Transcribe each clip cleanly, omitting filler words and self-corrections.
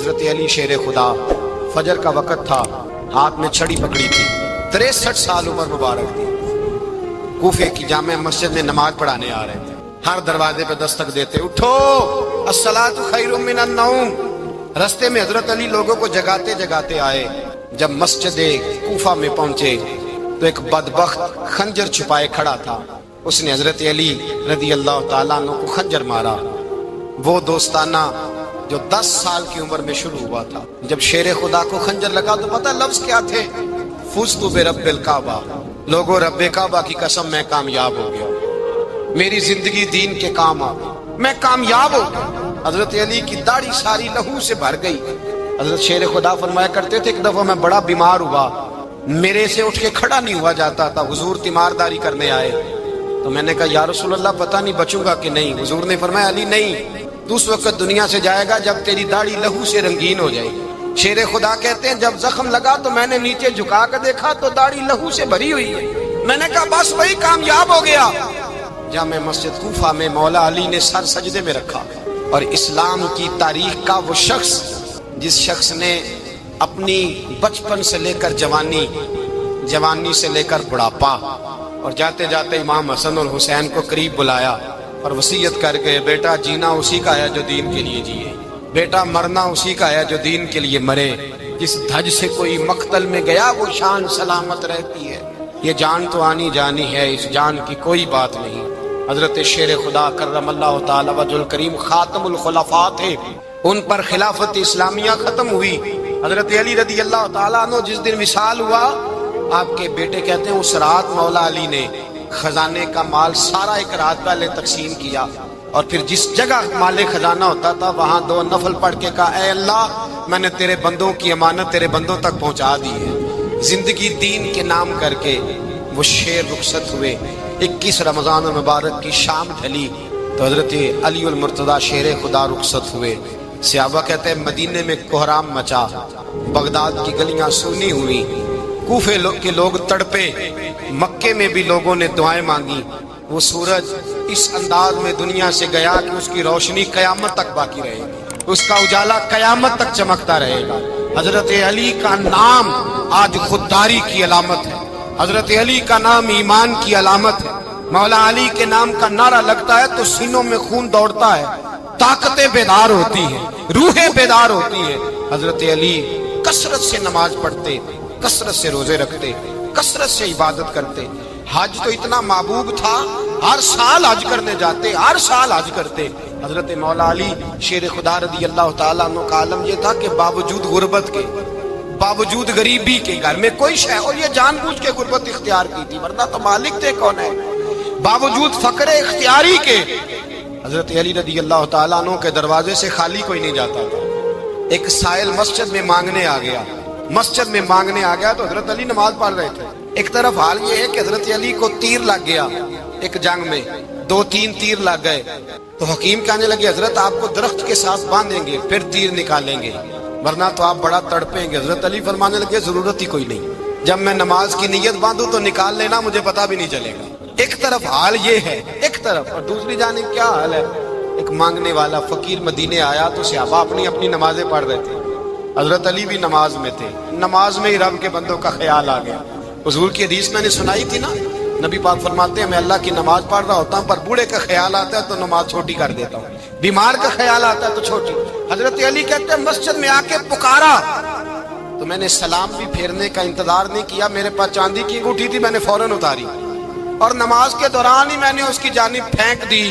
حضرت علی شیر خدا، فجر کا وقت تھا، ہاتھ میں چھڑی پکڑی تھی، 63 سال عمر مبارک تھی، کوفے کی جامع مسجد میں نماز پڑھانے آ رہے تھے۔ ہر دروازے پہ دستک دیتے، اٹھو الصلاۃ خیر من النوم۔ رستے میں حضرت علی لوگوں کو جگاتے جگاتے آئے۔ جب مسجد کوفہ میں پہنچے تو ایک بدبخت خنجر چھپائے کھڑا تھا، اس نے حضرت علی رضی اللہ تعالیٰ عنہ کو خنجر مارا۔ وہ دوستانہ جو 10 سال کی عمر میں شروع ہوا تھا، جب شیر خدا کو خنجر لگا تو پتہ لفظ کیا تھے؟ فزت برب الکعبہ، لوگوں رب کعبہ کی قسم میں کامیاب ہو گیا، میری زندگی دین کے کام آ گئی، میں کامیاب ہو گیا۔ حضرت علی کی داڑھی ساری لہو سے بھر گئی۔ حضرت شیر خدا فرمایا کرتے تھے، ایک دفعہ میں بڑا بیمار ہوا، میرے سے اٹھ کے کھڑا نہیں ہوا جاتا تھا، حضور تیمارداری کرنے آئے تو میں نے کہا یا رسول اللہ پتہ نہیں بچوں گا کہ نہیں۔ حضور نے فرمایا علی نہیں، تو اس وقت دنیا سے جائے گا جب تیری داڑھی لہو سے رنگین ہو جائے گی۔ شیر خدا کہتے ہیں جب زخم لگا تو میں نے نیچے جھکا کر دیکھا تو داڑھی لہو سے بھری ہوئی ہے، میں نے کہا بس وہی کامیاب ہو گیا۔ جامع مسجد کوفہ میں مولا علی نے سر سجدے میں رکھا، اور اسلام کی تاریخ کا وہ شخص جس شخص نے اپنی بچپن سے لے کر جوانی سے لے کر بڑھاپا، اور جاتے جاتے امام حسن اور حسین کو قریب بلایا اور وصیت کر کے بیٹا جینا اسی کا ہے جو دین کے لیے جیے، بیٹا مرنا اسی کا ہے جو دین کے لیے مرے، جس دھج سے کوئی مقتل میں گیا وہ شان سلامت رہتی ہے، یہ جان تو آنی جانی ہے، اس جان کی کوئی بات نہیں۔ حضرت شیر خدا کرم اللہ تعالی وجہ الکریم خاتم الخلفاء تھے، ان پر خلافت اسلامیہ ختم ہوئی۔ حضرت علی رضی اللہ تعالیٰ عنہ جس دن وصال ہوا، آپ کے بیٹے کہتے ہیں اس رات مولا علی نے خزانے کا مال سارا ایک رات پہلے تقسیم کیا، اور پھر جس جگہ مال خزانہ ہوتا تھا وہاں 2 نفل پڑھ کے کہا اے اللہ میں نے تیرے بندوں کی امانت تیرے بندوں تک پہنچا دی ہے۔ زندگی دین کے نام کر کے وہ شیر رخصت ہوئے۔ 21 رمضان المبارک کی شام ڈھلی تو حضرت علی المرتضیٰ شیر خدا رخصت ہوئے۔ صحابہ کہتے ہیں مدینے میں کوہرام مچا، بغداد کی گلیاں سونی ہوئی، کوفے کے لوگ تڑپے، مکے میں بھی لوگوں نے دعائیں مانگی۔ وہ سورج اس انداز میں دنیا سے گیا کہ اس کی روشنی قیامت تک باقی رہے گی، اس کا اجالا قیامت تک چمکتا رہے گا۔ حضرت علی کا نام آج خودداری کی علامت ہے، حضرت علی کا نام ایمان کی علامت ہے۔ مولا علی کے نام کا نعرہ لگتا ہے تو سینوں میں خون دوڑتا ہے، طاقتیں بیدار ہوتی ہیں، روحیں بیدار ہوتی ہیں۔ حضرت علی کثرت سے نماز پڑھتے، کثرت سے روزے رکھتے، کثرت سے عبادت کرتے۔ حج تو اتنا محبوب تھا، ہر سال حج کرنے جاتے، ہر سال حج کرتے۔ حضرت مولا علی شیر خدا رضی اللہ تعالیٰ عنہ کا عالم یہ تھا کہ باوجود غربت کے، باوجود غریبی کے، گھر میں کوئی شے، اور یہ جان بوجھ کے غربت اختیار کی تھی ورنہ تو مالک تھے کون ہے، باوجود فقر اختیاری کے حضرت علی رضی اللہ تعالیٰ عنہ کے دروازے سے خالی کوئی نہیں جاتا تھا۔ ایک سائل مسجد میں مانگنے آ گیا تو حضرت علی نماز پڑھ رہے تھے۔ ایک طرف حال یہ ہے کہ حضرت علی کو تیر لگ گیا، ایک جنگ میں 2-3 تیر لگ گئے تو حکیم کہنے لگے حضرت آپ کو درخت کے ساتھ باندھیں گے پھر تیر نکالیں گے ورنہ تو آپ بڑا تڑپیں گے۔ حضرت علی فرمانے لگے ضرورت ہی کوئی نہیں، جب میں نماز کی نیت باندھوں تو نکال لینا، مجھے پتا بھی نہیں چلے گا۔ ایک طرف حال یہ ہے، ایک طرف، اور دوسری جانب کیا حال ہے؟ ایک مانگنے والا فقیر مدینے آیا تو صحابہ اپنی نمازیں پڑھ رہے تھے، حضرت علی بھی نماز میں تھے، نماز میں ہی رب کے بندوں کا خیال آ گیا۔ حضور کی حدیث میں نے سنائی تھی نا، نبی پاک فرماتے ہیں میں اللہ کی نماز پڑھ رہا ہوتا ہوں پر بوڑھے کا خیال آتا ہے تو نماز چھوٹی کر دیتا ہوں، بیمار کا خیال آتا ہے تو چھوٹی۔ حضرت علی کہتے ہیں مسجد میں آ کے پکارا تو میں نے سلام بھی پھیرنے کا انتظار نہیں کیا، میرے پاس چاندی کی انگوٹھی تھی، میں نے فوراً اتاری اور نماز کے دوران ہی میں نے اس کی جانب پھینک دی۔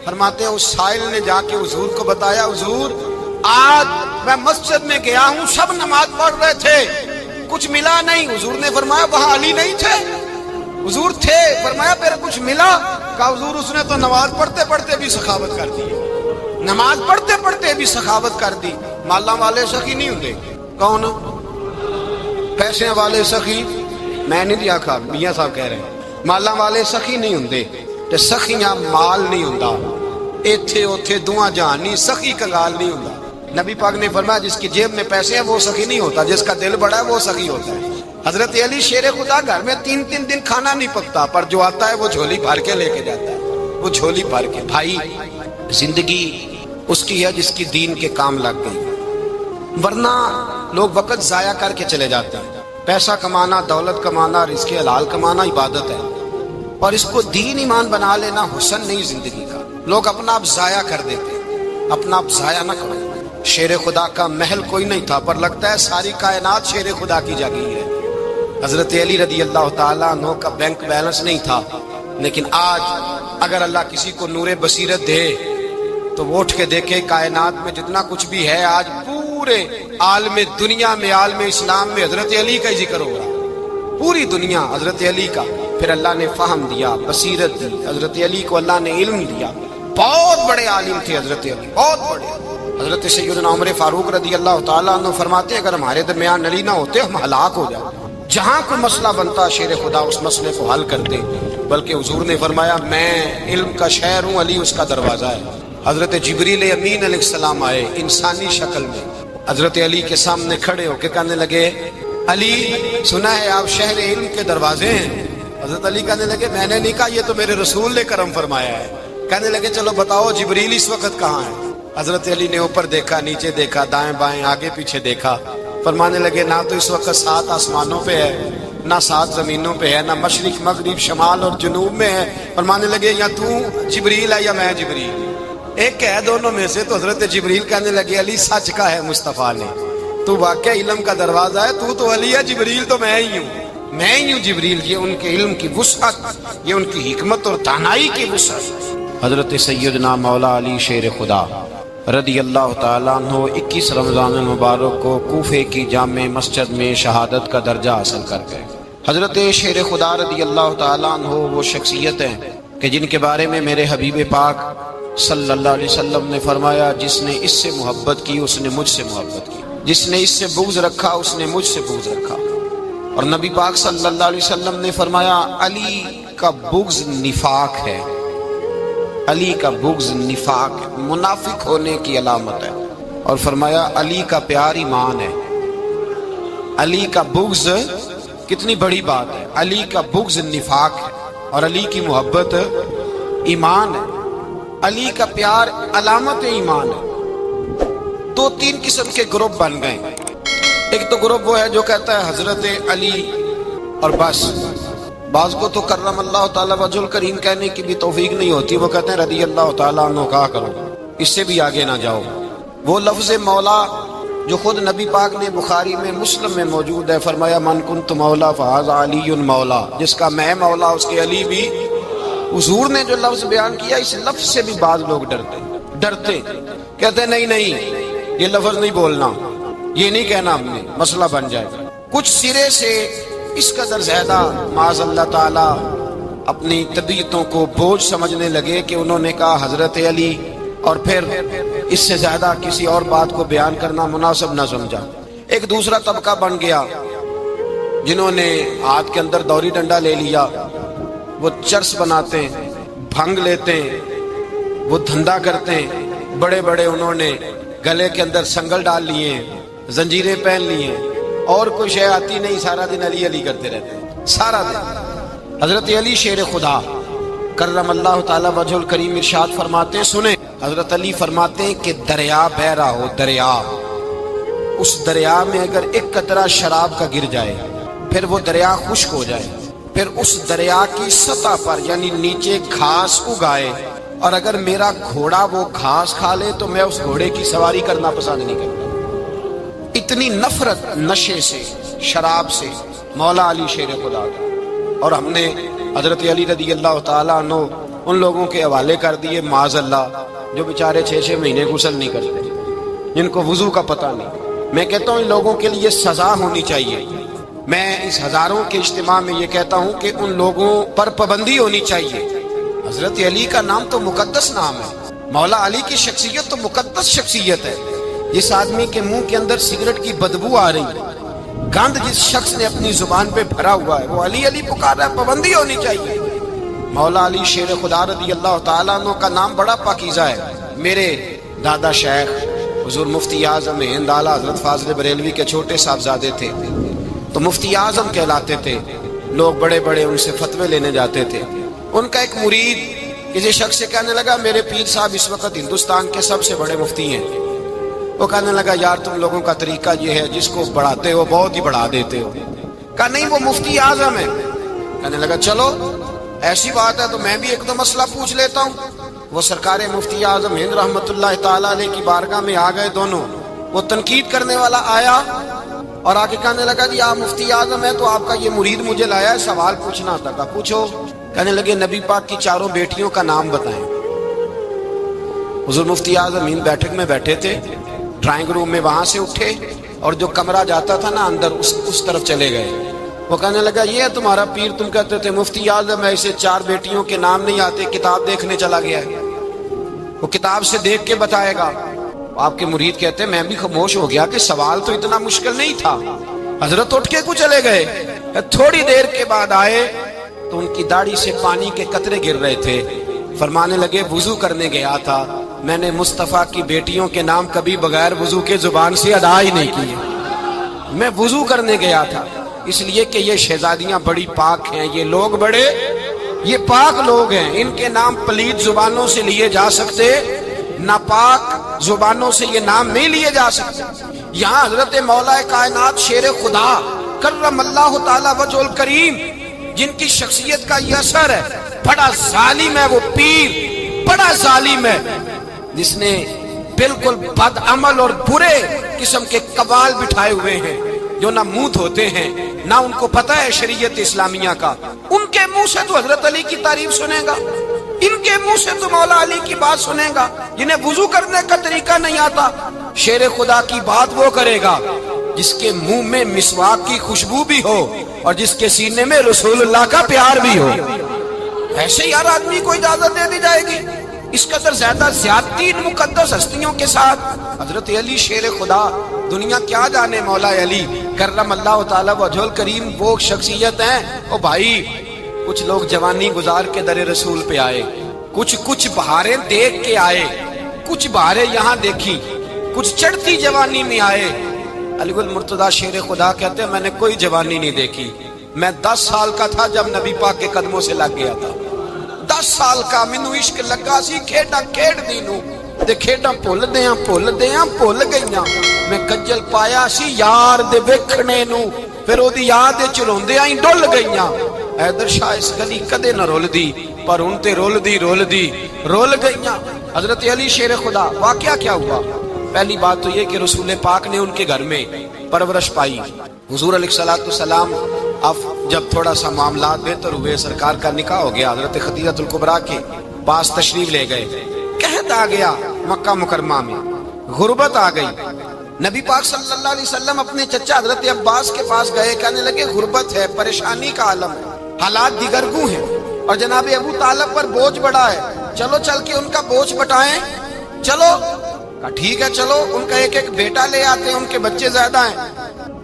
فرماتے ہیں اس سائل نے جا کے حضور کو بتایا حضور آج میں مسجد میں گیا ہوں، سب نماز پڑھ رہے تھے، کچھ ملا نہیں۔ حضور نے فرمایا وہاں علی نہیں تھے؟ حضور تھے۔ فرمایا پھر کچھ ملا؟ کہا حضور اس نے تو نماز پڑھتے پڑھتے بھی سخاوت کر دی، نماز پڑھتے پڑھتے بھی سخاوت کر دی۔ مالاں والے سخی نہیں ہوندے، کون؟ پیسے والے سخی میں نہیں آکھا، میاں صاحب کہہ رہے ہیں مالاں والے سخی نہیں ہوندے، تے سخیاں مال نہیں ہوندا، ایتھے اوتھے دعا جہان نہیں، سخی کنگال نہیں ہوندا۔ نبی پاک نے فرمایا جس کی جیب میں پیسے ہیں وہ سخی نہیں ہوتا، جس کا دل بڑا ہے وہ سخی ہوتا ہے۔ حضرت علی شیر خدا گھر میں 3 دن کھانا نہیں پکتا پر جو آتا ہے وہ جھولی بھر کے لے کے جاتا ہے، وہ جھولی بھر کے۔ بھائی زندگی اس کی ہے جس کی دین کے کام لگ گئی، ورنہ لوگ وقت ضائع کر کے چلے جاتے ہیں۔ پیسہ کمانا، دولت کمانا، رزق حلال کمانا عبادت ہے، اور اس کو دین ایمان بنا لینا حسن نہیں زندگی کا۔ لوگ اپنا آپ ضائع کر دیتے ہیں، اپنا آپ ضائع نہ کرو۔ شیر خدا کا محل کوئی نہیں تھا، پر لگتا ہے ساری کائنات شیر خدا کی جگہ ہے۔ حضرت علی رضی اللہ تعالیٰ عنہ کا بینک بیلنس نہیں تھا، لیکن آج اگر اللہ کسی کو نور بصیرت دے تو وہ اٹھ کے دیکھے کائنات میں جتنا کچھ بھی ہے، آج پورے عالم دنیا میں، عالم اسلام میں حضرت علی کا ہی ذکر ہو رہا ہے، پوری دنیا حضرت علی کا۔ پھر اللہ نے فہم دیا، بصیرت دی، حضرت علی کو اللہ نے علم دیا۔ بہت بڑے عالم تھے حضرت علی، بہت بڑے۔ حضرت سیدنا عمر فاروق رضی اللہ تعالیٰ عنہ فرماتے ہیں اگر ہمارے درمیان علی نہ ہوتے ہم ہلاک ہو جاتے۔ جہاں کوئی مسئلہ بنتا شیر خدا اس مسئلے کو حل کرتے، بلکہ حضور نے فرمایا میں علم کا شہر ہوں، علی اس کا دروازہ ہے۔ حضرت جبریل امین علیہ السلام آئے انسانی شکل میں، حضرت علی کے سامنے کھڑے ہو کے کہنے لگے علی سنا ہے آپ شہر علم کے دروازے ہیں؟ حضرت علی کہنے لگے میں نے نہیں کہا، یہ تو میرے رسول نے کرم فرمایا ہے۔ کہنے لگے چلو بتاؤ جبریل اس وقت کہاں ہے؟ حضرت علی نے اوپر دیکھا، نیچے دیکھا، دائیں بائیں آگے پیچھے دیکھا، فرمانے لگے نہ تو اس وقت 7 آسمانوں پہ ہے، نہ 7 زمینوں پہ ہے، نہ مشرق مغرب شمال اور جنوب میں ہے۔ فرمانے لگے یا تو جبریل ہے یا میں جبریل، ایک ہے دونوں میں سے۔ تو حضرت جبریل کہنے لگے علی سچ کا ہے مصطفیٰ نے، تو واقعہ علم کا دروازہ ہے، تو علی ہے، جبریل تو میں ہی ہوں، میں ہی ہوں جبریل۔ یہ ان کے علم کی وسعت، یہ ان کی حکمت اور دانائی کی وسعت۔ حضرت سیدنا مولا علی شیر خدا رضی اللہ تعالیٰ عنہ 21 رمضان المبارک کو کوفے کی جامع مسجد میں شہادت کا درجہ حاصل کر گئے۔ حضرت شیر خدا رضی اللہ تعالیٰ عنہ وہ شخصیت ہیں کہ جن کے بارے میں میرے حبیب پاک صلی اللہ علیہ وسلم نے فرمایا جس نے اس سے محبت کی اس نے مجھ سے محبت کی، جس نے اس سے بغض رکھا اس نے مجھ سے بغض رکھا۔ اور نبی پاک صلی اللہ علیہ وسلم نے فرمایا علی کا بغض نفاق ہے، علی کا بغض نفاق منافق ہونے کی علامت ہے۔ اور فرمایا علی کا پیار ایمان ہے، علی کا بغض کتنی بڑی بات ہے، علی کا بغض نفاق ہے اور علی کی محبت ایمان ہے، علی کا پیار علامت ایمان ہے۔ 2-3 قسم کے گروپ بن گئے۔ ایک تو گروپ وہ ہے جو کہتا ہے حضرت علی اور بس، بعض کو تو کرم اللہ تعالیٰ وجہ الکریم کہنے کی بھی توفیق نہیں ہوتی، وہ کہتے ہیں رضی اللہ تعالیٰ عنہ کہا کرو، اس سے بھی آگے نہ جاؤ۔ وہ لفظ مولا جو خود نبی پاک نے بخاری میں مسلم میں موجود ہے، فرمایا من کنت مولا فہذا علی مولا، جس کا میں مولا اس کے علی بھی۔ حضور نے جو لفظ بیان کیا اس لفظ سے بھی بعض لوگ ڈرتے کہتے ہیں نہیں یہ لفظ نہیں بولنا، یہ نہیں کہنا، ہم نے مسئلہ بن جائے۔ کچھ سرے سے اس قدر زیادہ معاذ اللہ تعالیٰ اپنی طبیعتوں کو بوجھ سمجھنے لگے کہ انہوں نے کہا حضرت علی، اور پھر اس سے زیادہ کسی اور بات کو بیان کرنا مناسب نہ سمجھا۔ ایک دوسرا طبقہ بن گیا جنہوں نے ہاتھ کے اندر دوری ڈنڈا لے لیا، وہ چرس بناتے ہیں، بھنگ لیتے ہیں، وہ دھندا کرتے ہیں، بڑے بڑے انہوں نے گلے کے اندر سنگل ڈال لیے ہیں، زنجیریں پہن لی ہیں، اور کوئی شے آتی نہیں، سارا دن علی علی کرتے رہتے ہیں سارا دن۔ حضرت علی شیر خدا کرم اللہ تعالیٰ وجہ الکریم ارشاد فرماتے ہیں، سنیں حضرت علی فرماتے ہیں کہ دریا بہ رہا ہو، دریا، اس دریا میں اگر ایک قطرہ شراب کا گر جائے پھر وہ دریا خشک ہو جائے، پھر اس دریا کی سطح پر یعنی نیچے گھاس اگائے، اور اگر میرا گھوڑا وہ گھاس کھا لے تو میں اس گھوڑے کی سواری کرنا پسند نہیں کرتا۔ اتنی نفرت نشے سے، شراب سے مولا علی شیر خدا کا۔ اور ہم نے حضرت علی رضی اللہ تعالیٰ عنہ ان لوگوں کے حوالے کر دیے معاذ اللہ جو بیچارے 6 مہینے غسل نہیں کرتے، جن کو وضو کا پتہ نہیں۔ میں کہتا ہوں ان لوگوں کے لیے سزا ہونی چاہیے۔ میں اس ہزاروں کے اجتماع میں یہ کہتا ہوں کہ ان لوگوں پر پابندی ہونی چاہیے۔ حضرت علی کا نام تو مقدس نام ہے، مولا علی کی شخصیت تو مقدس شخصیت ہے۔ جس آدمی کے منہ کے اندر سگریٹ کی بدبو آ رہی ہے، گند جس شخص نے اپنی زبان پہ بھرا ہوا ہے، وہ علی علی پکار رہا ہے، پابندی ہونی چاہیے۔ مولا علی شیر خدا رضی اللہ تعالیٰ عنہ کا نام بڑا پاکیزہ ہے۔ میرے دادا شیخ حضور مفتی اعظم ہند اعلیٰ حضرت فاضل بریلوی کے چھوٹے صاحبزادے تھے، تو مفتی اعظم کہلاتے تھے، لوگ بڑے بڑے ان سے فتوے لینے جاتے تھے۔ ان کا ایک مرید کسی شخص سے کہنے لگا میرے پیر صاحب اس وقت ہندوستان کے سب سے بڑے مفتی ہیں، وہ کہنے لگا یار تم لوگوں کا طریقہ یہ ہے جس کو بڑھاتے ہو بہت ہی بڑھا دیتے ہو. کہا نہیں وہ مفتی اعظم ہے. کہنے لگا چلو ایسی بات ہے تو میں بھی ایک دو مسئلہ پوچھ لیتا ہوں. وہ سرکار مفتی اعظم ہند رحمت اللہ تعالیٰ علیہ کی بارگاہ میں آ گئے دونوں. وہ تنقید کرنے والا آیا اور آگے کہنے لگا جی آپ مفتی اعظم ہے تو آپ کا یہ مرید مجھے لایا ہے سوال پوچھنا تھا. کہا پوچھو. کہنے لگے نبی پاک کی چاروں بیٹیوں کا نام بتائیں. حضور مفتی اعظم ہند بیٹھک میں بیٹھے تھے, ڈرائنگ روم میں وہاں سے اٹھے اور جو کمرہ جاتا تھا نا اندر اس طرف چلے گئے. وہ کہنے لگا یہ ہے تمہارا پیر, تم کہتے تھے مفتی اعظم ہے اسے 4 بیٹیوں کے نام نہیں آتے, کتاب دیکھنے چلا گیا ہے, وہ کتاب سے دیکھ کے بتائے گا. آپ کے مرید کہتے ہیں میں بھی خاموش ہو گیا کہ سوال تو اتنا مشکل نہیں تھا. حضرت اٹھ کے کو چلے گئے. تھوڑی دیر کے بعد آئے تو ان کی داڑھی سے پانی کے قطرے گر رہے تھے. فرمانے لگے وضو کرنے گیا تھا, میں نے مصطفیٰ کی بیٹیوں کے نام کبھی بغیر وضو کے زبان سے ادا ہی نہیں کیے. میں وضو کرنے گیا تھا اس لیے کہ یہ شہزادیاں بڑی پاک ہیں, یہ لوگ بڑے یہ پاک لوگ ہیں, ان کے نام پلید زبانوں سے لیے جا سکتے, ناپاک زبانوں سے یہ نام نہیں لیے جا سکتے. یہاں حضرت مولا کائنات شیر خدا کرم اللہ تعالی وجہ الکریم جن کی شخصیت کا یہ اثر ہے, بڑا ظالم ہے وہ پیر, بڑا ظالم ہے جس نے بالکل بد عمل اور برے قسم کے قوال بٹھائے ہوئے ہیں جو نہ منہ دھوتے ہیں نہ ان کو پتہ ہے شریعت اسلامیہ کا. ان کے منہ سے تو حضرت علی کی تعریف سنے گا, ان کے منہ سے تو مولا علی کی بات سنے گا. جنہیں وضو کرنے کا طریقہ نہیں آتا, شیر خدا کی بات وہ کرے گا جس کے منہ میں مسواک کی خوشبو بھی ہو اور جس کے سینے میں رسول اللہ کا پیار بھی ہو. ایسے یار آدمی کو اجازت دے دی جائے گی؟ اس قدر زیادہ زیادتی ان مقدس ہستیوں کے ساتھ. حضرت علی شیر خدا, دنیا کیا جانے مولا علی کرم اللہ تعالی وجہ الکریم وہ شخصیت ہیں. او بھائی کچھ لوگ جوانی گزار کے در رسول پہ آئے, کچھ بہاریں دیکھ کے آئے, کچھ بہاریں یہاں دیکھی, کچھ چڑھتی جوانی میں آئے. علی گل مرتضیٰ شیر خدا کہتے ہیں میں نے کوئی جوانی نہیں دیکھی, میں 10 سال کا تھا جب نبی پاک کے قدموں سے لگ گیا تھا. 10 سال کا مینوں عشق لگا سی, کھیڈاں کھیڈ دی نو تے کھیڈاں بھول گئیاں. میں کجل پایا سی یار دے ویکھنے نو, پھر او دی یاد وچ روندیاں ہی ڈل گئیاں. حیدر شاہ اس گلی کدے نہ رول دی پر ہن تے رول گئیاں. حضرت علی شیر خدا, واقعہ کیا ہوا؟ پہلی بات تو یہ کہ رسول پاک نے ان کے گھر میں پرورش پائی. حضور علیہ السلام اب جب تھوڑا سا معاملات بہتر ہوئے, سرکار کا نکاح ہو گیا, حضرت خدیجہ الکبریٰ کے پاس تشریف لے گئے. قحط آ گیا مکہ مکرمہ میں, غربت آ گئی. نبی پاک صلی اللہ علیہ وسلم اپنے چچا حضرت عباس کے پاس گئے, کہنے لگے غربت ہے, پریشانی کا عالم ہے, حالات دیگرگوں ہیں اور جناب ابو طالب پر بوجھ بڑا ہے, چلو چل کے ان کا بوجھ بٹائیں. چلو کہا ٹھیک ہے چلو, ان کا ایک بیٹا لے آتے ہیں, ان کے بچے زیادہ ہیں,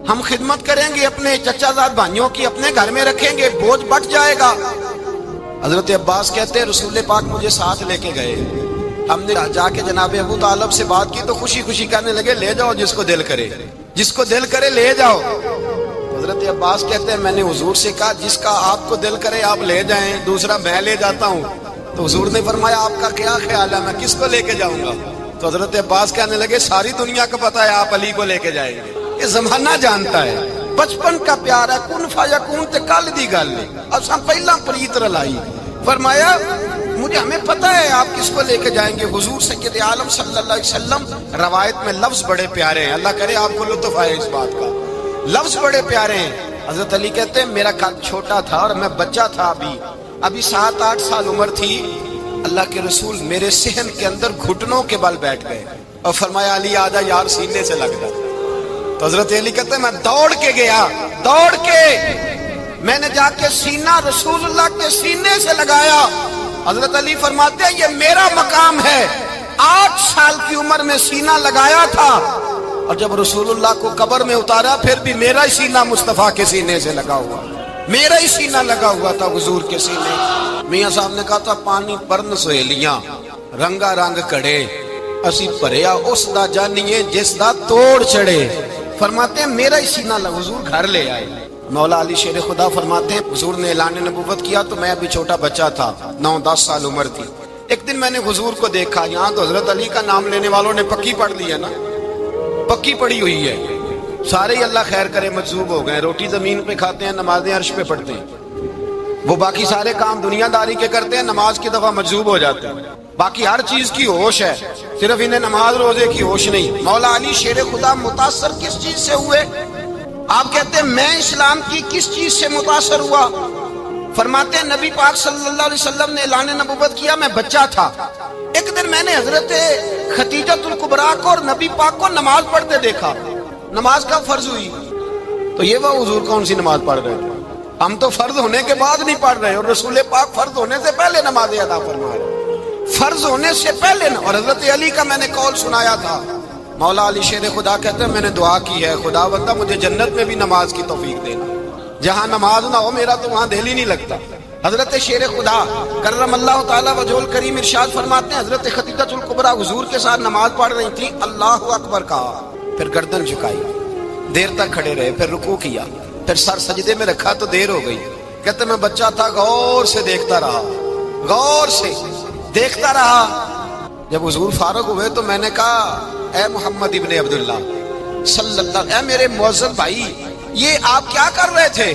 ہم خدمت کریں گے اپنے چچا زاد بھائیوں کی, اپنے گھر میں رکھیں گے, بوجھ بٹ جائے گا. حضرت عباس کہتے ہیں رسول پاک مجھے ساتھ لے کے گئے, ہم نے جا کے جناب ابو طالب سے بات کی تو خوشی خوشی کہنے لگے لے جاؤ جس کو دل کرے لے جاؤ. حضرت عباس کہتے ہیں میں نے حضور سے کہا جس کا آپ کو دل کرے آپ لے جائیں, دوسرا میں لے جاتا ہوں. تو حضور نے فرمایا آپ کا کیا خیال ہے, میں کس کو لے کے جاؤں گا؟ تو حضرت عباس کہنے لگے ساری دنیا کو پتا ہے آپ علی کو لے کے جائیں گے, یہ زمانہ جانتا ہے, بچپن کا پیار ہے, کن فیکون تے کل دی گل نہیں, اساں پہلا پریت رلائی. فرمایا مجھے ہمیں پتہ ہے آپ کس کو لے کے جائیں گے. حضور سید عالم صلی اللہ علیہ وسلم, روایت میں لفظ بڑے پیارے ہیں, اللہ کرے آپ کو لطف آئے اس بات کا, لفظ بڑے پیارے ہیں. حضرت علی کہتے ہیں میرا قد چھوٹا تھا اور میں بچہ تھا, ابھی 7-8 سال عمر تھی. اللہ کے رسول میرے صحن کے اندر گھٹنوں کے بل بیٹھ گئے اور فرمایا علی آجا یار سینے سے لگ جا. تو حضرت علی کہتے ہیں میں دوڑ کے گیا, میں نے جا کے سینہ رسول اللہ کے سینے سے لگایا. حضرت علی فرماتے ہیں یہ میرا مقام ہے, 8 سال کی عمر میں سینہ لگایا تھا اور جب رسول اللہ کو قبر میں اتارا پھر بھی میرا ہی سینہ مصطفیٰ کے سینے سے لگا ہوا, میرا ہی سینہ لگا ہوا تھا حضور کے سینے. میاں صاحب نے کہا تھا پانی پرن سہیلیاں رنگا رنگ کڑے, اسی پریا اس دا جانیے جس دا توڑ چڑھے. فرماتے ہیں میرا ہی سینہ لگا, حضور گھر لے آئے. مولا علی شیر خدا فرماتے ہیں حضور نے اعلان نبوت کیا تو میں ابھی چھوٹا بچہ تھا, 9-10 سال عمر تھی. ایک دن میں نے حضور کو دیکھا, یہاں تو حضرت علی کا نام لینے والوں نے پکی پڑھ لی ہے نا, پکی پڑی ہوئی ہے، سارے ہی اللہ خیر کرے مجذوب ہو گئے، روٹی زمین پہ کھاتے ہیں، نمازیں عرش پہ پڑھتے ہیں، وہ باقی سارے کام دنیا داری کے کرتے ہیں، نماز کی دفعہ مجذوب ہو جاتے ہیں، باقی ہر چیز کی ہوش ہے، صرف انہیں نماز روزے کی ہوش نہیں۔ مولا علی شیر خدا متاثر کس چیز سے ہوئے؟ آپ کہتے ہیں میں اسلام کی کس چیز سے متاثر ہوا؟ فرماتے ہیں نبی پاک صلی اللہ علیہ وسلم نے اعلان نبوت کیا، میں بچہ تھا، ایک دن میں نے حضرت خدیجۃ الکبریٰ کو اور نبی پاک کو نماز پڑھتے دیکھا۔ نماز کب فرض ہوئی؟ تو یہ وہ حضور کون سی نماز پڑھ رہے تھے؟ ہم تو فرض ہونے کے بعد نہیں پڑھ رہے، اور رسول پاک فرض ہونے سے پہلے نمازیں ادا فرما رہے، فرض ہونے سے پہلے۔ اور حضرت علی کا میں نے قول سنایا تھا، مولا علی شیر خدا کہتے ہیں میں نے دعا کی ہے، خدا بندہ مجھے جنت میں بھی نماز کی توفیق دینا، جہاں نماز نہ ہو میرا تو وہاں دل ہی نہیں لگتا۔ حضرت شیر خدا کرم اللہ تعالیٰ وجہ الکریم ارشاد فرماتے ہیں حضرت خدیجۃ الکبریٰ حضور کے ساتھ نماز پڑھ رہی تھی، اللہ اکبر کہا، پھر گردن جھکائی، دیر تک کھڑے رہے، پھر رکوع کیا، پھر سر سجدے میں رکھا تو دیر ہو گئی۔ کہتے میں بچہ تھا، غور سے دیکھتا رہا، غور سے دیکھتا رہا۔ جب حضور فارغ ہوئے تو میں نے کہا اے محمد ابن عبداللہ صلی اللہ، اے میرے معزز بھائی یہ آپ کیا کر رہے تھے؟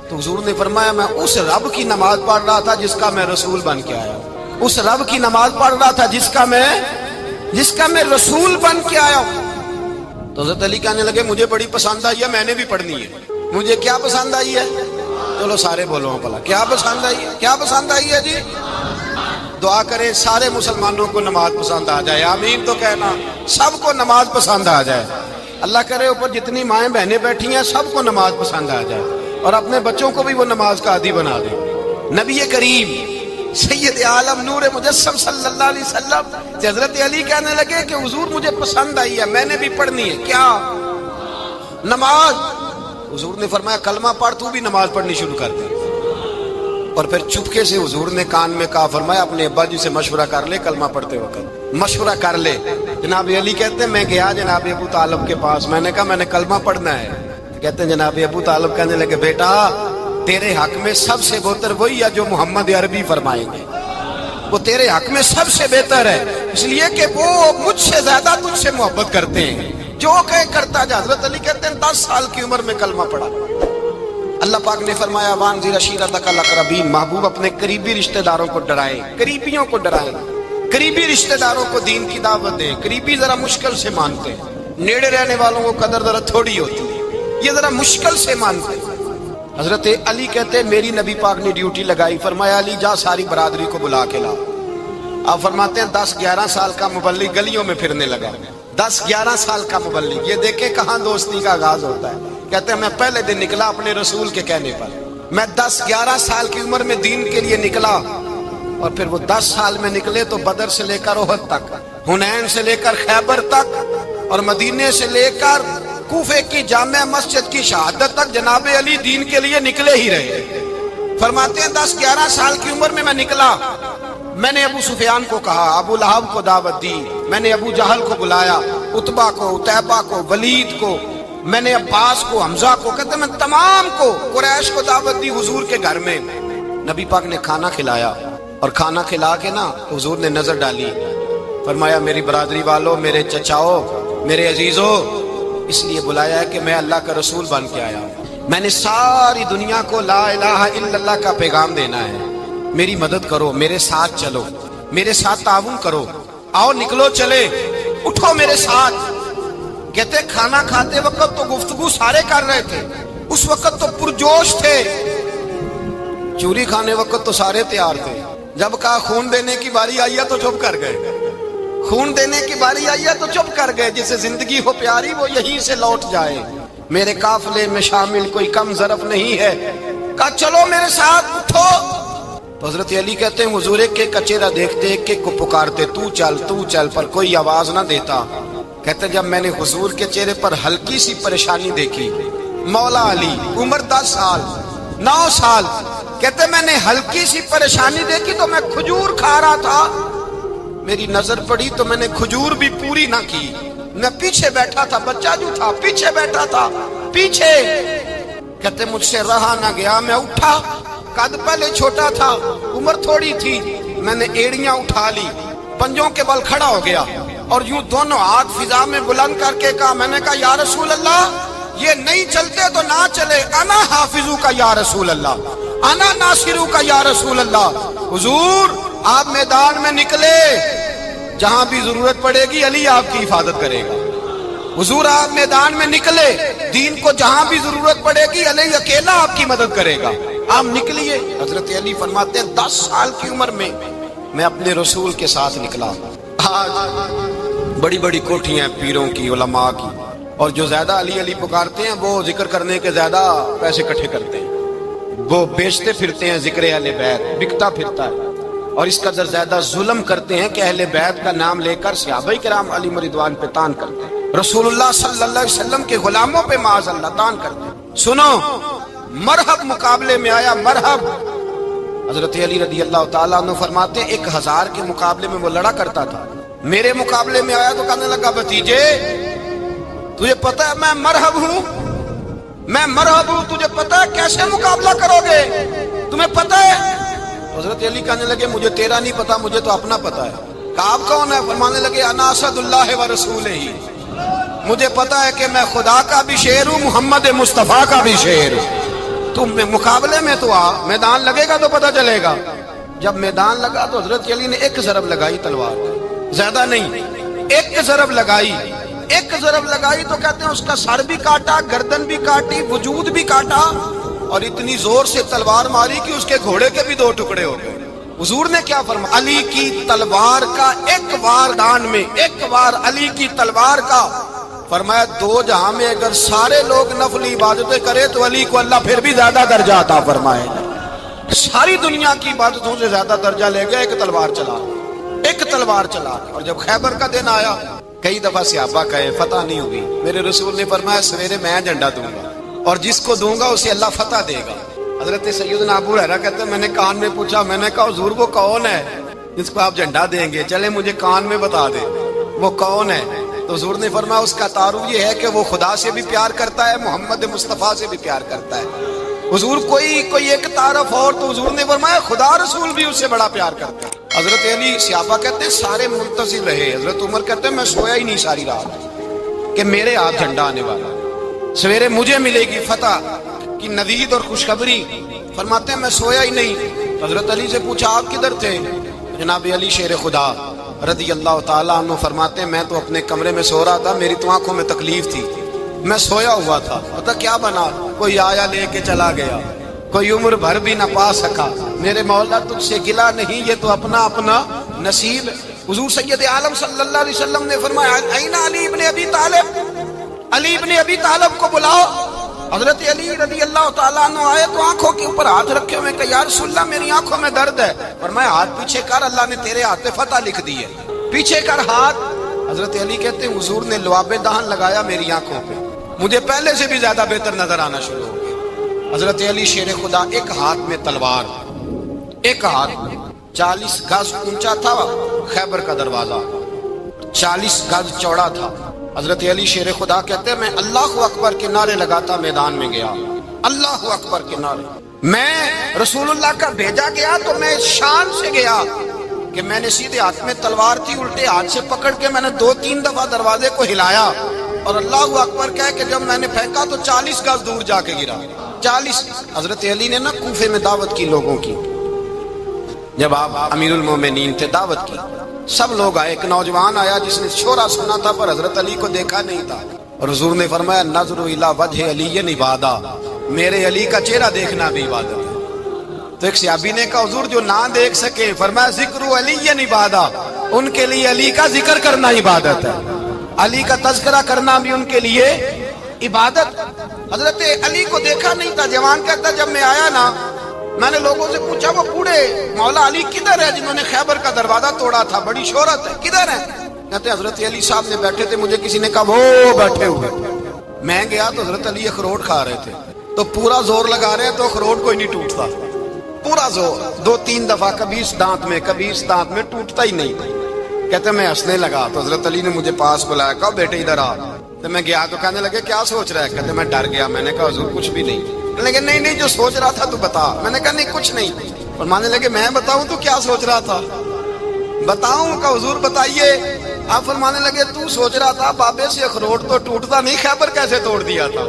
تو حضور نے فرمایا میں اس رب کی نماز پڑھ رہا تھا جس کا میں رسول بن کے آیا ہوں، اس رب کی نماز پڑھ رہا تھا جس کا میں رسول بن کے آیا ہوں۔ تو حضرت علی کہنے لگے مجھے بڑی پسند آئی ہے، میں نے بھی پڑھنی ہے۔ مجھے کیا پسند آئی ہے؟ چلو سارے بولو بھلا کیا پسند آئی ہے؟ کیا پسند آئی ہے جی؟ دعا کرے سارے مسلمانوں کو نماز پسند آ جائے، آمین تو کہنا، سب کو نماز پسند آ جائے۔ اللہ کرے اوپر جتنی مائیں بہنیں بیٹھی ہیں سب کو نماز پسند آ جائے، اور اپنے بچوں کو بھی وہ نماز کا عادی بنا دے۔ نبی کریم سید عالم نور مجسم صلی اللہ علیہ وسلم سے حضرت علی کہنے لگے کہ حضور مجھے پسند آئی ہے، میں نے بھی پڑھنی ہے۔ کیا؟ نماز۔ حضور نے فرمایا کلمہ پڑھ، تو بھی نماز پڑھنی شروع کر دے۔ اور پھر چپکے سے حضور نے کان میں کہا، فرمایا اپنے ابا جی سے مشورہ کر لے کلمہ پڑھتے وقت، مشورہ کر لے۔ جناب علی کہتے ہیں میں گیا جناب ابو طالب کے پاس، میں نے کہا میں نے کلمہ پڑھنا ہے۔ کہتے ہیں جناب ابو طالب کہنے لگے بیٹا تیرے حق میں سب سے بہتر وہی ہے جو محمد عربی فرمائیں گے، وہ تیرے حق میں سب سے بہتر ہے، اس لیے کہ وہ مجھ سے زیادہ تجھ سے محبت کرتے ہیں، جو کہ کرتا جا۔ حضرت علی کہتے ہیں 10 سال کی عمر میں کلمہ پڑھا۔ اللہ پاک نے فرمایا وانذر عشیرتک الاقربین، محبوب اپنے قریبی رشتہ داروں کو ڈرائیں، قریبیوں کو ڈرائیں، قریبی رشتہ داروں کو دین کی دعوت دیں۔ قریبی ذرا مشکل سے مانتے ہیں، نیڑے رہنے والوں کو قدر ذرا تھوڑی ہوتی ہے، یہ ذرا مشکل سے مانتے ہیں۔ حضرت علی کہتے ہیں میری نبی پاک نے ڈیوٹی لگائی، فرمایا علی جا ساری برادری کو بلا کے لا۔ آپ فرماتے ہیں 10-11 سال کا مبلغ گلیوں میں پھرنے لگا، 10-11 سال کا مبلغ، یہ دیکھیں کہاں دوستی کا آغاز ہوتا ہے۔ کہتے ہیں میں پہلے دن نکلا اپنے رسول کے کہنے پر، میں 10-11 سال کی عمر میں دین کے لیے نکلا، اور پھر وہ 10 سال میں نکلے تو بدر سے لے کر احد تک، حنین سے لے کر خیبر تک، اور مدینے سے لے کر کوفے کی جامع مسجد کی شہادت تک جناب علی دین کے لیے نکلے ہی رہے۔ فرماتے ہیں 10-11 سال کی عمر میں نکلا، میں نے ابو سفیان کو کہا، ابو لہب کو دعوت دی، میں نے ابو جہل کو بلایا، عتبہ کو، عتیبہ کو، ولید کو، میں نے عباس کو، حمزہ کو، کہتے میں تمام کو، قریش کو دعوت دی حضور کے گھر میں۔ نبی پاک نے کھانا کھلایا، اور کھانا کھلا کے نا حضور نے نظر ڈالی، فرمایا میری برادری والوں، میرے چچاؤ، میرے عزیزوں، اس لیے بلایا ہے کہ میں اللہ کا رسول بن کے آیا ہوں، میں نے ساری دنیا کو لا الہ الا اللہ کا پیغام دینا ہے، میری مدد کرو، میرے ساتھ چلو، میرے ساتھ تعاون کرو، آؤ نکلو چلے، اٹھو میرے ساتھ۔ کہتے کھانا کھاتے وقت تو گفتگو سارے کر رہے تھے، اس وقت تو پرجوش تھے، چوری کھانے وقت تو سارے تیار تھے، جب کہا خون دینے کی باری آئی ہے تو چپ کر گئے، خون دینے کی باری آئی ہے تو چپ کر گئے، جسے زندگی ہو پیاری وہ یہیں سے لوٹ جائے، میرے قافلے میں شامل کوئی کم ظرف نہیں ہے، کہا چلو میرے ساتھ اٹھو۔ تو حضرت علی کہتے ہیں حضور ایک کا چہرہ دیکھتے ایک ایک کو پکارتے، تو چل، پر کوئی آواز نہ دیتا۔ کہتے جب میں نے حضور کے چہرے پر ہلکی سی پریشانی دیکھی، مولا علی عمر 10 سال 9 سال، کہتے میں نے ہلکی سی پریشانی دیکھی تو میں کھجور کھا رہا تھا، میری نظر پڑی تو میں نے کھجور بھی پوری نہ کی، میں پیچھے بیٹھا تھا، بچہ جو تھا پیچھے بیٹھا تھا، پیچھے۔ کہتے مجھ سے رہا نہ گیا، میں اٹھا، قد پہلے چھوٹا تھا، عمر تھوڑی تھی، میں نے ایڑیاں اٹھا لی، پنجوں کے بل کھڑا ہو گیا، اور یوں دونوں ہاتھ فضا میں بلند کر کے کہا، میں نے کہا یا رسول اللہ یہ نہیں چلتے تو نہ چلے، انا حافظو کا یا رسول اللہ، انا ناصرو کا یا رسول اللہ۔ حضور آپ میدان میں نکلے، جہاں بھی ضرورت پڑے گی علی آپ کی حفاظت کرے گا۔ حضور آپ میدان میں نکلے، دین کو جہاں بھی ضرورت پڑے گی علی اکیلا آپ کی مدد کرے گا۔ آپ نکلیے۔ حضرت علی فرماتے ہیں 10 سال کی عمر میں میں اپنے رسول کے ساتھ نکلا۔ آج بڑی بڑی کوٹھیاں پیروں کی، علماء کی، اور جو زیادہ علی علی پکارتے ہیں وہ ذکر کرنے کے زیادہ پیسے اکٹھے کرتے ہیں، وہ بیچتے پھرتے ہیں ذکر اہل بیت، بکتا پھرتا ہے، اور اس قدر زیادہ ظلم کرتے ہیں کہ اہل بیت کا نام لے کر صحابہ کرام علی رضوان پہ تان کرتے ہیں، رسول اللہ صلی اللہ علیہ وسلم کے غلاموں پہ معاذ اللہ تان کرتے ہیں۔ سنو، مرحب مقابلے میں آیا، مرحب۔ حضرت علی رضی اللہ تعالیٰ عنہ فرماتے ہیں 1000 کے مقابلے میں وہ لڑا کرتا تھا، میرے مقابلے میں آیا تو کہنے لگا بھتیجے تجھے پتہ ہے میں مرحب ہوں، میں مرحب ہوں، تجھے پتہ ہے کیسے مقابلہ کرو گے، تمہیں پتہ ہے؟ حضرت علی کہنے لگے مجھے تیرا نہیں پتا، مجھے تو اپنا پتا ہے۔ کہا آپ کون ہے؟ فرمانے لگے انا اسد اللہ و رسولہ، مجھے پتا ہے کہ میں خدا کا بھی شیر ہوں، محمد مصطفیٰ کا بھی شیر ہوں۔ تم مقابلے میں تو آ، میدان لگے گا تو پتہ چلے گا۔ جب میدان لگا تو حضرت علی نے ایک ضرب لگائی تلوار، زیادہ نہیں، ایک ضرب لگائی، ایک ضرب لگائی تو کہتے ہیں اس کا سر بھی کاٹا، گردن بھی کاٹی، وجود بھی کاٹا، اور اتنی زور سے تلوار ماری کہ اس کے گھوڑے کے بھی 2 ٹکڑے ہو گئے۔ حضور نے کیا فرمایا؟ علی کی تلوار کا ایک وار دان میں، ایک وار علی کی تلوار کا، فرمایا 2 جہاں میں اگر سارے لوگ نفلی عبادتیں کرے تو علی کو اللہ پھر بھی زیادہ درجہ عطا فرمائے گا۔ ساری دنیا کی عبادتوں سے زیادہ درجہ لے گیا ایک تلوار چلا، ایک تلوار چلا۔ اور جب خیبر کا دن آیا، کئی دفعہ صحابہ کہے فتح نہیں ہوگی، میرے رسول نے فرمایا سویرے میں جھنڈا دوں گا اور جس کو دوں گا اسے اللہ فتح دے گا۔ حضرت سیدنا ابو ہریرہ کہتے ہیں میں نے کان میں پوچھا، میں نے کہا حضور وہ کون ہے جس کو آپ جھنڈا دیں گے؟ چلے مجھے کان میں بتا دیں وہ کون ہے۔ تو حضور نے فرمایا اس کا تعارف یہ ہے کہ وہ خدا سے بھی پیار کرتا ہے، محمد مصطفیٰ سے بھی پیار کرتا ہے۔ حضور کوئی ایک تعارف اور، تو حضور نے فرمایا خدا رسول بھی اس سے بڑا پیار کرتا ہے۔ حضرت علی صحابہ کہتے ہیں سارے منتظر رہے، حضرت عمر کہتے ہیں میں سویا ہی نہیں ساری رات کہ میرے ہاتھ جھنڈا آنے والا، سویرے مجھے ملے گی فتح کی نوید اور خوشخبری۔ فرماتے ہیں میں سویا ہی نہیں۔ حضرت علی سے پوچھا آپ کدھر تھے؟ جناب علی شیر خدا رضی اللہ تعالیٰ عنہ فرماتے ہیں میں تو اپنے کمرے میں سو رہا تھا، میری تو آنکھوں میں تکلیف تھی، میں سویا ہوا تھا، پتہ کیا بنا؟ کوئی آیا لے کے چلا گیا، کوئی عمر بھر بھی نہ پا سکا۔ میرے مولا تجھ سے گلا نہیں، یہ تو اپنا اپنا نصیب۔ حضور سید عالم صلی اللہ علیہ وسلم نے فرمایا این علی ابن ابی طالب، علی ابن ابی طالب کو بلاؤ۔ حضرت علی رضی اللہ تعالیٰ عنہ آئے تو آنکھوں کے اوپر ہاتھ رکھے ہوئے کہ یا رسول اللہ میری آنکھوں میں درد ہے۔ فرمایا ہاتھ پیچھے کر، اللہ نے تیرے ہاتھ پہ فتح لکھ دی ہے، پیچھے کر ہاتھ۔ حضرت علی کہتے ہیں حضور نے لعاب دہن لگایا میری آنکھوں پہ، مجھے پہلے سے بھی زیادہ بہتر نظر آنا شروع ہو گیا۔ حضرت علی شیر خدا ایک ہاتھ میں تلوار، ایک ہاتھ 40 گز اونچا تھا خیبر کا دروازہ، 40 گز چوڑا تھا۔ حضرت علی شیر خدا کہتے ہیں میں اللہ اکبر کے نعرے لگاتا میدان میں گیا، اللہ اکبر کے نعرے۔ میں رسول اللہ کا بھیجا گیا تو میں شان سے گیا کہ میں نے سیدھے ہاتھ میں تلوار تھی، الٹے ہاتھ سے پکڑ کے میں نے 2-3 دفعہ دروازے کو ہلایا اور اللہ اکبر کہہ کہ جب میں نے پھینکا تو 40 گز دور جا کے گرا۔ 40۔ حضرت علی نے نا کوفے میں دعوت کی لوگوں کی، جب آپ امیر المومنین تھے دعوت کی، سب لوگ آئے، ایک نوجوان آیا جس نے شورا سنا تھا پر حضرت علی کو دیکھا نہیں تھا، اور حضور نے فرمایا نظر الی وجہ علی عبادہ، میرے علی کا چہرہ دیکھنا بھی عبادت ہے۔ تو ایک صحابی نے کہا حضور جو نہ دیکھ سکے، فرمایا ذکر علی عبادہ، ان کے لیے علی کا ذکر کرنا عبادت ہے، علی کا تذکرہ کرنا بھی ان کے لیے عبادت۔ حضرت علی کو دیکھا نہیں تھا، جوان کہتا جب میں آیا نا میں نے لوگوں سے پوچھا وہ بوڑھے مولا علی کدھر ہے جنہوں نے خیبر کا دروازہ توڑا تھا، بڑی شہرت ہے، کدھر ہے؟ کہتے حضرت علی صاحب نے بیٹھے تھے، مجھے کسی نے کہا وہ بیٹھے ہوئے۔ میں گیا تو حضرت علی اخروٹ کھا رہے تھے، تو پورا زور لگا رہے تو اخروٹ کوئی نہیں ٹوٹتا، پورا زور 2-3 دفعہ، کبھی اس دانت میں کبھی اس دانت میں، ٹوٹتا ہی نہیں۔ کہتے میں ہنسنے لگا تو حضرت علی نے مجھے پاس بلایا، کہا بیٹے ادھر آ۔ تو میں گیا تو کہنے لگے کیا سوچ رہا ہے؟ کہتے میں ڈر گیا، میں نے کہا حضور کچھ بھی نہیں۔ لیکن نہیں جو سوچ رہا تھا تو بتا۔ میں نے کہا نہیں کچھ نہیں۔ فرمانے لگے میں بتاؤں تو کیا سوچ رہا تھا؟ بتاؤں؟ کہ حضور بتائیے۔ آپ فرمانے لگے تو سوچ رہا تھا بابے سے اخروٹ تو ٹوٹتا نہیں، خیبر کیسے توڑ دیا تھا؟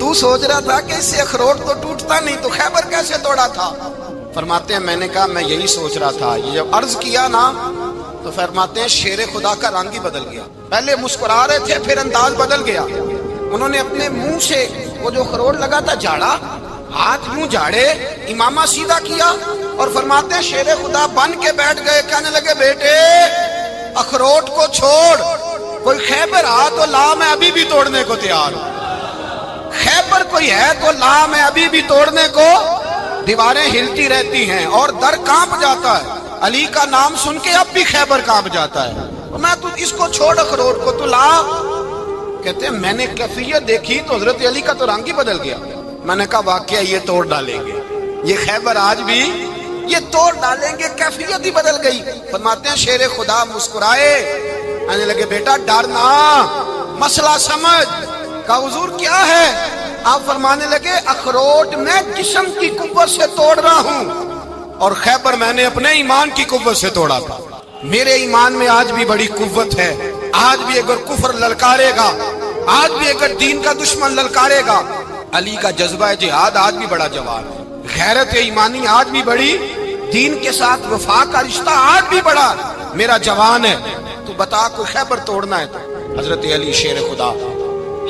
تو سوچ رہا تھا کہ اس سے اخروٹ تو ٹوٹتا نہیں تو خیبر کیسے توڑا تھا؟ فرماتے ہیں میں نے کہا میں یہی سوچ رہا تھا۔ یہ جب عرض کیا نا تو فرماتے ہیں شیر خدا کا رنگ ہی بدل گیا، پہلے مسکرا رہے تھے پھر انداز بدل گیا۔ انہوں نے اپنے منہ سے وہ جو اخروٹ لگا تھا جھاڑا، ہاتھ منہ جھاڑے، امامہ سیدھا کیا اور فرماتے ہیں شیر خدا بن کے بیٹھ گئے، کہنے لگے بیٹے اخروٹ کو چھوڑ، کوئی خیبر آ تو لا، میں ابھی بھی توڑنے کو تیار ہوں۔ خیبر کوئی ہے تو لا، میں ابھی بھی توڑنے کو۔ دیواریں ہلتی رہتی ہیں اور در کانپ جاتا ہے، علی کا نام سن کے اب بھی خیبر کانپ جاتا ہے، میں تو اس کو چھوڑ اخروٹ کو تو لا۔ کہتے ہیں میں نے کیفیت دیکھی تو حضرت علی کا تو رنگ ہی بدل گیا۔ میں نے کہا واقعہ یہ توڑ ڈالیں گے، یہ خیبر آج بھی یہ توڑ ڈالیں گے، کیفیت ہی بدل گئی۔ فرماتے ہیں شیر خدا مسکرائے، کہنے لگے بیٹا ڈرنا، مسئلہ سمجھ۔ کہا حضور کیا ہے؟ آپ فرمانے لگے اخروٹ میں جسم کی قوت سے توڑ رہا ہوں اور خیبر میں نے اپنے ایمان کی قوت سے توڑا تھا۔ میرے ایمان میں آج بھی بڑی قوت ہے، آج بھی اگر کفر للکارے گا، آج بھی اگر دین کا دشمن للکارے گا، علی کا جذبہ جہاد آج بھی بڑا جوان ہے، غیرت ایمانی آج بھی بڑی، دین کے ساتھ وفا کا رشتہ آج بھی بڑا میرا جوان ہے۔ تو بتا کوئی خیبر توڑنا ہے تو حضرت علی شیر خدا،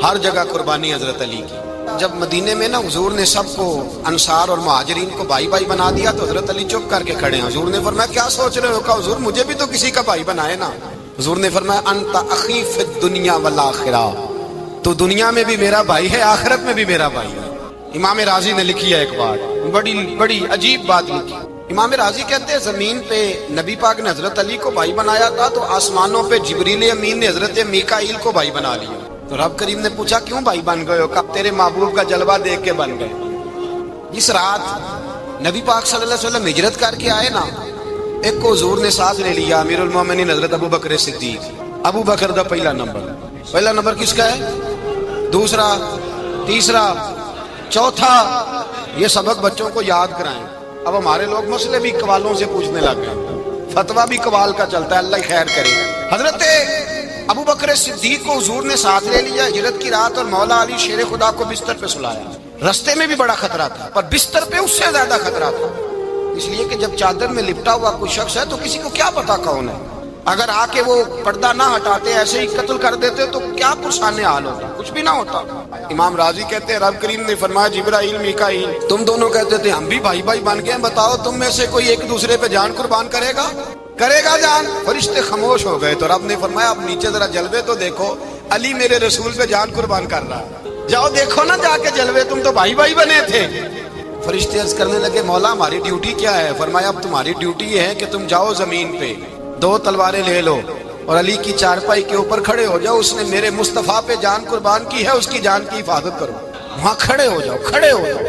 ہر جگہ قربانی حضرت علی کی۔ جب مدینے میں نا حضور نے سب کو انصار اور مہاجرین کو بھائی بھائی بنا دیا تو حضرت علی چپ کر کے کھڑے ہیں۔ حضور نے فرمایا کیا سوچ رہے ہو؟ کہا حضور مجھے بھی تو کسی کا بھائی بنائے نا۔ حضور نے فرمایا انت اخی فی الدنیا والآخرہ، تو دنیا میں بھی میرا بھائی ہے، آخرت میں بھی میرا بھائی ہے۔ امام راضی نے لکھی ہے ایک بات، بڑی عجیب بات لکھی۔ امام راضی کہتے ہیں زمین پہ نبی پاک نے حضرت علی کو بھائی بنایا تھا تو آسمانوں پہ جبریل امین نے حضرت میکائیل کو بھائی بنا لیا۔ تو رب کریم نے پوچھا کیوں بھائی بن گئے ہو؟ کب تیرے محبوب کا جلوہ دیکھ کے بن گئے۔ جس رات نبی پاک صلی اللہ علیہ وسلم ہجرت کر کے آئے نا، ایک کو حضور نے ساتھ لے لیا، امیر المومنین حضرت ابو بکر صدیق۔ ابو بکر دا پہلا نمبر کس کا ہے؟ دوسرا، تیسرا، چوتھا۔ یہ سبق بچوں کو یاد کرائیں۔ اب ہمارے لوگ مسئلے بھی قوالوں سے پوچھنے لگ گئے، فتویٰ بھی قوال کا چلتا ہے، اللہ خیر کرے۔ حضرت ابو بکر صدیق کو حضور نے ساتھ لے لیا ہجرت کی رات، اور مولا علی شیر خدا کو بستر پہ سلایا۔ رستے میں بھی بڑا خطرہ تھا پر بستر پہ اس سے زیادہ خطرہ تھا، اس لیے کہ جب چادر میں لپٹا ہوا کوئی شخص ہے تو کسی کو کیا پتا کون ہے، اگر آ کے وہ پردہ نہ ہٹاتے ایسے ہی قتل کر دیتے تو کیا پرسان حال ہوتا، کچھ بھی نہ ہوتا۔ امام راضی کہتے ہیں رب کریم نے فرمایا جبرائیل میکائیل تم دونوں کہتے تھے ہم بھی بھائی بھائی بن گئے، بتاؤ تم میں سے کوئی ایک دوسرے پہ جان قربان کرے گا جان؟ فرشتے خاموش ہو گئے تو رب نے فرمایا اب نیچے ذرا جلوے تو دیکھو، علی میرے رسول پہ جان قربان کر رہا ہے، جاؤ دیکھو نا جا کے جلوے، تم تو بھائی بھائی بنے تھے۔ فرشتے عرض کرنے لگے مولا ہماری ڈیوٹی کیا ہے؟ فرمایا اب تمہاری ڈیوٹی یہ ہے کہ تم جاؤ زمین پہ 2 تلواریں لے لو اور علی کی چارپائی کے اوپر کھڑے ہو جاؤ، اس نے میرے مصطفیٰ پہ جان قربان کی ہے، اس کی جان کی حفاظت کرو، وہاں کھڑے ہو جاؤ۔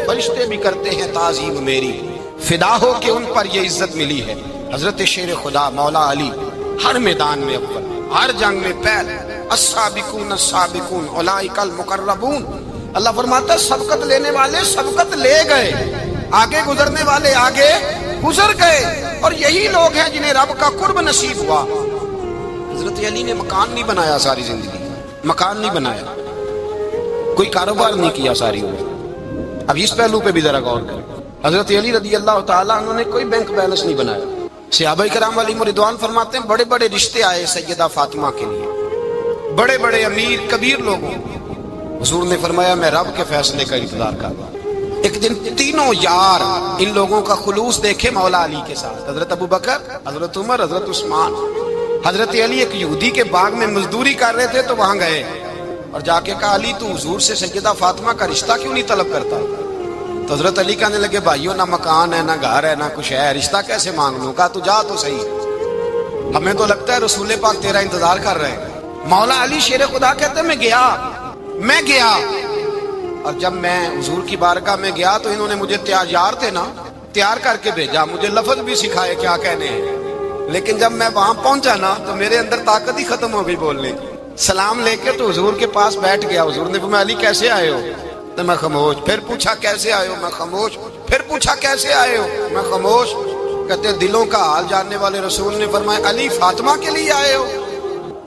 فرشتے بھی کرتے ہیں تعظیم میری، فدا ہو کہ ان پر یہ عزت ملی ہے۔ حضرت شیر خدا مولا علی ہر میدان میں اول، ہر جنگ میں پہل، السابقون السابقون اولئک المقربون۔ اللہ فرماتا ہے سبقت لینے والے سبقت لے گئے، آگے گزرنے والے آگے گزر گئے، اور یہی لوگ ہیں جنہیں رب کا قرب نصیب ہوا۔ حضرت علی نے مکان نہیں بنایا ساری زندگی، مکان نہیں بنایا، کوئی کاروبار نہیں کیا ساری عمر۔ اب اس پہلو پہ بھی ذرا غور کریں، حضرت علی رضی اللہ تعالیٰ عنہ نے کوئی بینک بیلنس نہیں بنایا۔ صحابہ کرام علیہم رضوان فرماتے ہیں بڑے بڑے رشتے آئے سیدہ فاطمہ کے لیے، بڑے بڑے امیر کبیر لوگوں، حضور نے فرمایا میں رب کے فیصلے کا انتظار کر رہا ہوں۔ ایک دن تینوں یار ان لوگوں کا خلوص دیکھے مولا علی کے ساتھ، حضرت ابو بکر، حضرت عمر، حضرت عثمان۔ حضرت علی ایک یہودی کے باغ میں مزدوری کر رہے تھے تو وہاں گئے اور جا کے کہا علی تو حضور سے سیدہ فاطمہ کا رشتہ کیوں نہیں طلب کرتا؟ تو حضرت علی کہنے لگے بھائیوں نہ مکان ہے نہ گھر ہے نہ کچھ ہے، رشتہ کیسے مانگ لوں؟ کہا تو جا تو صحیح، ہمیں تو لگتا ہے رسول پاک تیرا انتظار کر رہے ہیں۔ مولا علی شیر خدا کہتے ہیں میں گیا اور جب میں حضور کی بارگاہ میں گیا تو انہوں نے مجھے تیار کر کے بھیجا، مجھے لفظ بھی سکھائے کیا کہنے ہیں، لیکن جب میں وہاں پہنچا نا تو میرے اندر طاقت ہی ختم ہو گئی بولنے کی۔ سلام لے کے تو حضور کے پاس بیٹھ گیا، حضور نے فرمایا علی کیسے آئے ہو؟ تو میں خاموش، پھر پوچھا کیسے آئے ہو؟ میں خاموش، پھر پوچھا کیسے آئے ہو؟ میں خاموش۔ کہتے ہیں دلوں کا حال جاننے والے رسول نے فرمایا علی فاطمہ کے لیے آئے ہو؟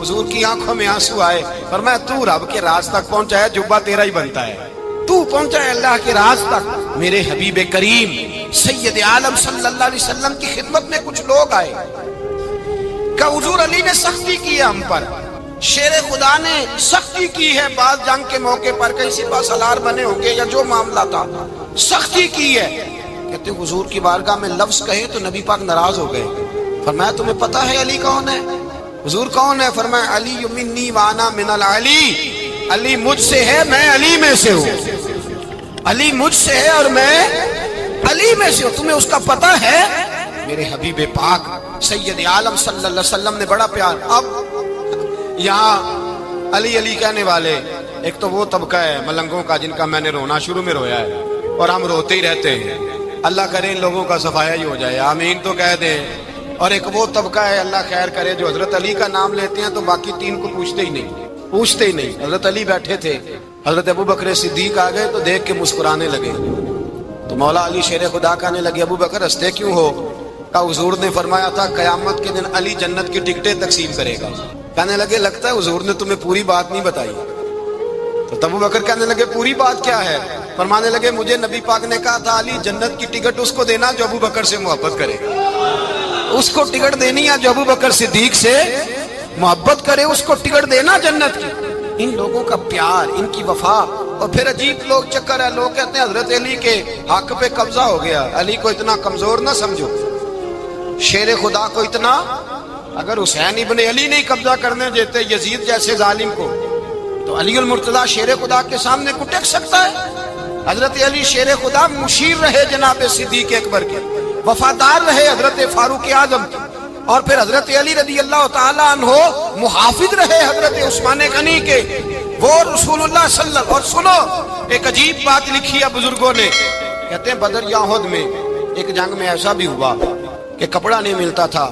حضور کی آنکھوں میں آنسو آئے، فرمایا تو رب کے راز تک پہنچا ہے، جبہ تیرا ہی بنتا ہے، تو پہنچا ہے اللہ کے راز تک۔ میرے حبیب کریم سید عالم صلی اللہ علیہ وسلم کی خدمت میں کچھ لوگ آئے کہ حضور علی نے سختی کی ہے ہم پر، شیر خدا نے سختی کی ہے، بعض جنگ کے موقع پر کہیں سپہ سالار بنے ہوں گے یا جو معاملہ تھا، سختی کی ہے۔ کہتے حضور کی بارگاہ میں لفظ کہے تو نبی پاک ناراض ہو گئے۔ فرمایا تمہیں پتہ ہے علی کون ہے؟ حضور کون ہے؟ فرمایا علی منی وانا من العلی، علی مجھ سے ہے، میں علی میں سے ہوں، علی مجھ سے ہے اور میں علی میں سے ہوں، تمہیں اس کا پتہ ہے؟ میرے حبیب پاک سید عالم صلی اللہ علیہ وسلم نے بڑا پیار۔ اب یہاں علی علی کہنے والے ایک تو وہ طبقہ ہے ملنگوں کا جن کا میں نے رونا شروع میں رویا ہے اور ہم روتے ہی رہتے ہیں، اللہ کرے ان لوگوں کا صفایا ہی ہو جائے، آمین تو کہہ دیں۔ اور ایک وہ طبقہ ہے اللہ خیر کرے جو حضرت علی کا نام لیتے ہیں تو باقی تین کو پوچھتے ہی نہیں۔ حضرت علی بیٹھے تھے، حضرت ابو بکر صدیق آ گئے تو دیکھ کے مسکرانے لگے، تو مولا علی شیر خدا کہنے لگے ابو بکر ہنستے کیوں ہو؟ کہ حضور نے فرمایا تھا قیامت کے دن علی جنت کی ٹکٹیں تقسیم کرے گا۔ کہنے لگے لگتا ہے حضور نے تمہیں پوری بات نہیں بتائی۔ تو ابو بکر کہنے لگے پوری بات کیا ہے؟ فرمانے لگے مجھے نبی پاک نے کہا تھا علی جنت کی ٹکٹ اس کو دینا جو ابو بکر سے محبت کرے، اس کو ٹکٹ دینی ہے جو ابو بکر صدیق سے محبت کرے، اس کو ٹکٹ دینا جنت کی۔ ان لوگوں کا پیار، ان کی وفا۔ اور پھر عجیب لوگ چکر ہے، لوگ کہتے ہیں حضرت علی کے حق پہ قبضہ ہو گیا، علی کو اتنا کمزور نہ سمجھو، شیر خدا کو اتنا، اگر حسین ابن علی نہیں قبضہ کرنے دیتے یزید جیسے ظالم کو تو علی المرتضیٰ شیر خدا کے سامنے کو ٹک سکتا ہے؟ حضرت علی شیر خدا مشیر رہے جناب صدیق اکبر کے، وفادار رہے حضرت فاروق اعظم کے، اور پھر حضرت علی رضی اللہ تعالیٰ عنہ محافظ رہے حضرت عثمان غنی کے، وہ رسول اللہ صلی اللہ علیہ وسلم۔ اور سنو ایک عجیب بات لکھی ہے بزرگوں نے، کہتے ہیں بدر یا احد میں ایک جنگ میں ایسا بھی ہوا کہ کپڑا نہیں ملتا تھا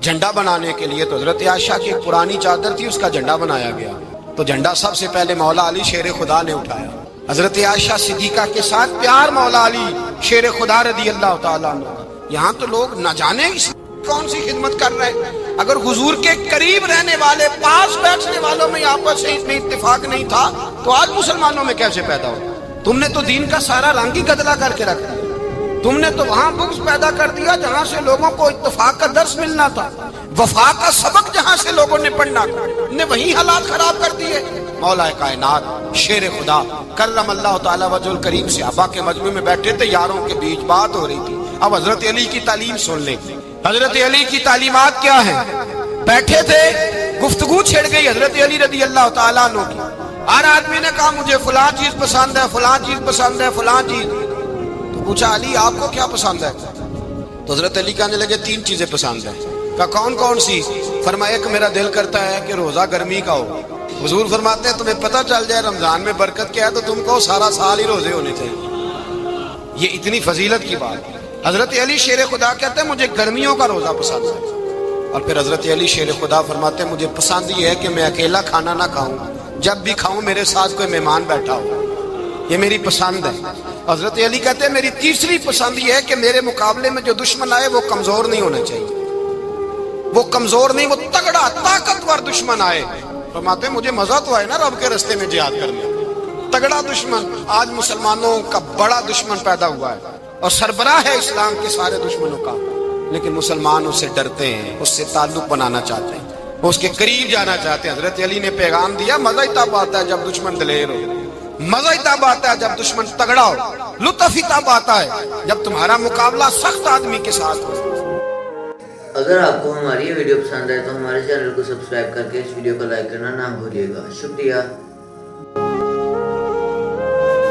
جھنڈا بنانے کے لیے، تو حضرت عائشہ کی ایک پرانی چادر تھی، اس کا جھنڈا بنایا گیا، تو جھنڈا سب سے پہلے مولا علی شیر خدا نے اٹھایا۔ حضرت عائشہ صدیقہ کے ساتھ پیار مولا علی شیر خدا رضی اللہ تعالیٰ عنہ۔ یہاں تو لوگ نہ جانے کون سی خدمت کر رہے ہیں، اگر حضور کے قریب رہنے والے پاس بیٹھنے والوں میں آپس میں اتفاق نہیں تھا تو آج مسلمانوں میں کیسے پیدا ہو؟ تم نے تو دین کا سارا رنگ ہی گدلا کر کے رکھ دیا، تم نے تو وہاں بغض پیدا کر دیا جہاں سے لوگوں کو اتفاق کا درس ملنا تھا، وفا کا سبق جہاں سے لوگوں نے پڑھنا تھا، نے وہی حالات خراب کر دیے۔ مولا کائنات شیر خدا کرم اللہ تعالیٰ وجہ الکریم صحابہ کے مجمع میں بیٹھے تھے، یاروں کے بیچ بات ہو رہی تھی۔ اب حضرت علی کی تعلیم سن لیں، حضرت علی کی تعلیمات کیا ہیں؟ بیٹھے تھے، گفتگو چھڑ گئی حضرت علی رضی اللہ تعالیٰ عنہ کی، ہر آدمی نے کہا مجھے فلاں چیز پسند ہے، فلاں چیز پسند ہے، فلاں چیز۔ تو پوچھا علی آپ کو کیا پسند ہے؟ تو حضرت علی کہنے لگے تین چیزیں پسند ہیں۔ کہا کون کون سی؟ فرمایا کہ میرا دل کرتا ہے کہ روزہ گرمی کا ہو۔ حضور فرماتے ہیں تمہیں پتہ چل جائے رمضان میں برکت کیا ہے تو تم کو سارا سال ہی روزے ہونے چاہیے، یہ اتنی فضیلت کی بات۔ حضرت علی شیر خدا کہتے ہیں مجھے گرمیوں کا روزہ پسند ہے، اور پھر حضرت علی شیر خدا فرماتے ہیں مجھے پسند یہ ہے کہ میں اکیلا کھانا نہ کھاؤں، جب بھی کھاؤں میرے ساتھ کوئی مہمان بیٹھا ہو، یہ میری پسند ہے۔ حضرت علی کہتے ہیں میری تیسری پسند یہ ہے کہ میرے مقابلے میں جو دشمن آئے وہ کمزور نہیں ہونا چاہیے، وہ کمزور نہیں، وہ تگڑا طاقتور دشمن آئے۔ فرماتے ہیں مجھے مزہ تو آئے نا رب کے رستے میں جہاد کرنے، تگڑا دشمن۔ آج مسلمانوں کا بڑا دشمن پیدا ہوا ہے اور سربراہ ہے اسلام کے سارے دشمنوں کا، لیکن مسلمان اس سے ڈرتے ہیں، اس سے تعلق بنانا چاہتے ہیں، وہ اس کے قریب جانا چاہتے ہیں۔ حضرت علی نے پیغام دیا مزہ ہی تب آتا ہے جب دشمن دلیر ہو، مزہ ہی تب آتا ہے جب دشمن تگڑا ہو، لطف ہی تب آتا ہے جب تمہارا مقابلہ سخت آدمی کے ساتھ ہو۔ اگر آپ کو ہماری یہ ویڈیو پسند آئے تو ہمارے چینل کو سبسکرائب کر کے اس ویڈیو کو لائک کرنا نہ بھولیے گا۔ شکریہ۔